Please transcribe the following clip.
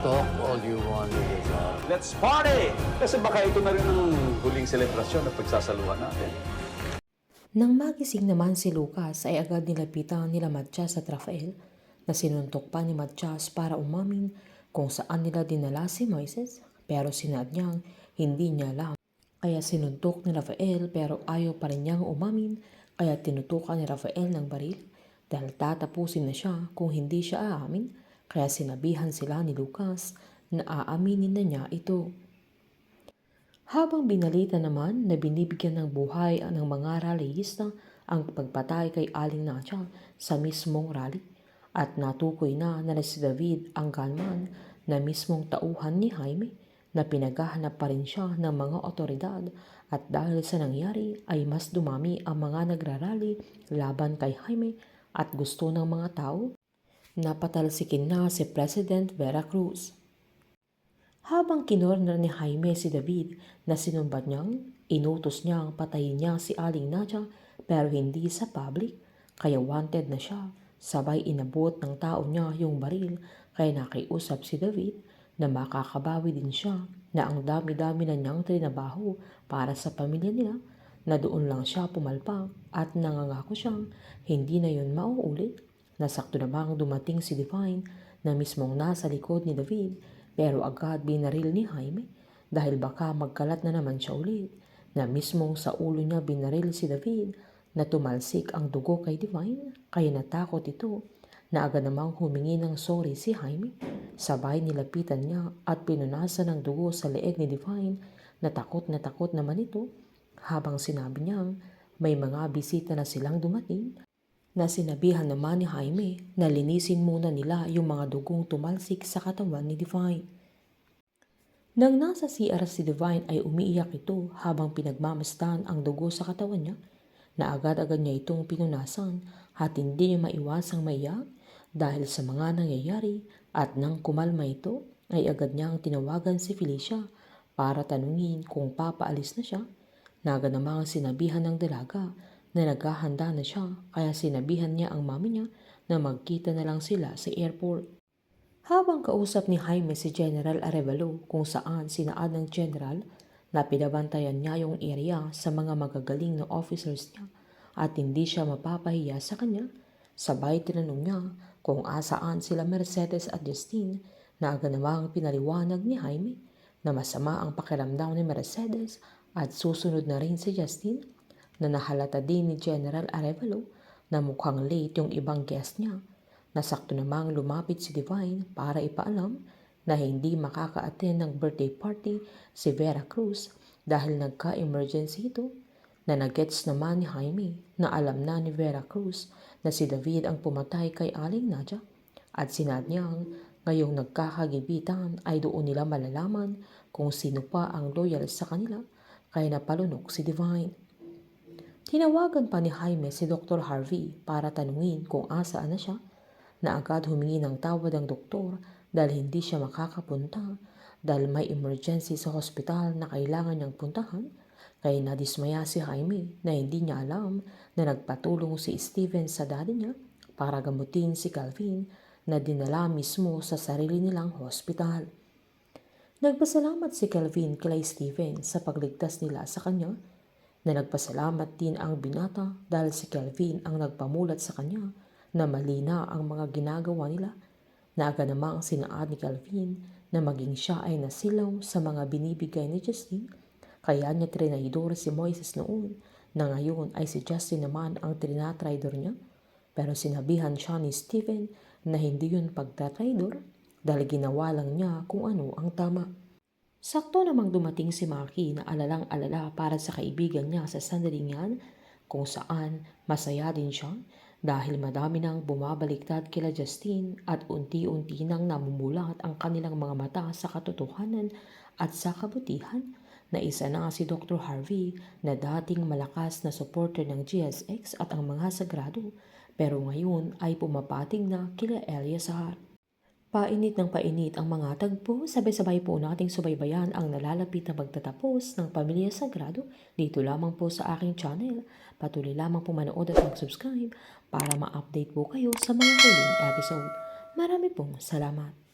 Talk all you want, Rizal. Let's party! Kasi baka ito na rin ang huling selebrasyon na pagsasaluhan natin. Nang magising naman si Lucas ay agad nilapitan nila Mathias at Rafael na sinuntok pa ni Mathias para umamin kung saan nila dinala si Moises, pero sinad niyang hindi niya alam. Kaya sinuntok ni Rafael pero ayaw pa rin niyang umamin, kaya tinutukan ni Rafael ng baril dahil tatapusin na siya kung hindi siya aamin. Kaya sinabihan sila ni Lucas na aaminin na niya ito. Habang binalita naman na binibigyan ng buhay ng mga rallyista ang pagpatay kay Aling Nadia sa mismong rally, at natukoy na si David ang gunman na mismong tauhan ni Jaime, na pinaghahanap pa rin siya ng mga otoridad, at dahil sa nangyari ay mas dumami ang mga nagrarally laban kay Jaime at gusto ng mga tao na patalsikin na si President Vera Cruz. Habang kinorner ni Jaime si David na sinumbat niyang, inutos niyang patayin niya si Aling Nadia pero hindi sa public, kaya wanted na siya. Sabay inabot ng tao niya yung baril, kaya nakiusap si David na makakabawi din siya, na ang dami-dami na niyang trinabaho para sa pamilya nila, na doon lang siya pumalpak at nangangako siyang hindi na yun mauulit. Nasakto namang dumating si Divine na mismong nasa likod ni David, pero agad binaril ni Jaime dahil baka magkalat na naman siya ulit, na mismong sa ulo niya binaril si David na tumalsik ang dugo kay Divine, kaya natakot ito na agad namang humingi ng sorry si Jaime. Sabay nilapitan niya at pinunasan ng dugo sa leeg ni Divine, na takot naman ito, habang sinabi niyang may mga bisita na silang dumating, na sinabihan naman ni Jaime na linisin muna nila yung mga dugong tumalsik sa katawan ni Divine. Nang nasa CR si Divine ay umiiyak ito habang pinagmamasdan ang dugo sa katawan niya, na agad-agad niya itong pinunasan at hindi niya maiwasang maiyak dahil sa mga nangyayari, at nang kumalma ito ay agad niyang tinawagan si Felicia para tanungin kung papaalis na siya, na agad namang sinabihan ng dalaga na naghahanda na siya, kaya sinabihan niya ang mami niya na magkita na lang sila sa airport. Habang kausap ni Jaime si General Arevalo kung saan sinaad ng General na pinabantayan niya yung area sa mga magagaling na officers niya at hindi siya mapapahiya sa kanya, sabay tinanong niya kung asaan sila Mercedes at Justine, na agad namang pinaliwanag ni Jaime na masama ang pakiramdam ni Mercedes at susunod na rin si Justine, na nahalata din ni General Arevalo na mukhang late yung ibang guest niya. Nasakto namang lumapit si Divine para ipaalam na hindi makaka-attend ng birthday party si Vera Cruz dahil nagka-emergency ito, na nagets naman ni Jaime na alam na ni Vera Cruz na si David ang pumatay kay Aling Nadia, at sinad niyang ngayong nagkakagibitan ay doon nila malalaman kung sino pa ang loyal sa kanila, kaya napalunok si Divine. Tinawagan pa ni Jaime si Dr. Harvey para tanungin kung asaan na siya, na agad humingi ng tawad ang doktor dahil hindi siya makakapunta dahil may emergency sa hospital na kailangan niyang puntahan, kaya nadismaya si Jaime na hindi niya alam na nagpatulong si Steven sa daddy niya para gamutin si Calvin, na dinala mismo sa sarili nilang hospital. Nagpasalamat si Calvin kay Steven sa pagligtas nila sa kanya, na nagpasalamat din ang binata dahil si Calvin ang nagpamulat sa kanya na mali na ang mga ginagawa nila, na agad namang sinaad ni Calvin na maging siya ay nasilaw sa mga binibigay ni Justine, kaya niya trinaydor si Moises noon, na ngayon ay si Justin naman ang trinatraydor niya, pero sinabihan siya ni Stephen na hindi yun pagtatraydor dahil ginawa lang niya kung ano ang tama. Sakto namang dumating si Maki na alalang-alala para sa kaibigan niya sa sandaling yan, kung saan masaya din siya dahil madami nang bumabaliktad kila Justine at unti-unti nang namumulat ang kanilang mga mata sa katotohanan at sa kabutihan, na isa na si Dr. Harvey na dating malakas na supporter ng GSX at ang mga sagrado, pero ngayon ay pumapating na kila Eleazar. Painit ng painit ang mga tagpo, sabay-sabay po nating subaybayan ang nalalapit na pagtatapos ng Pamilya Sagrado dito lamang po sa aking channel. Patuloy lamang po manood at mag-subscribe para ma-update po kayo sa mga huling episode. Marami pong salamat.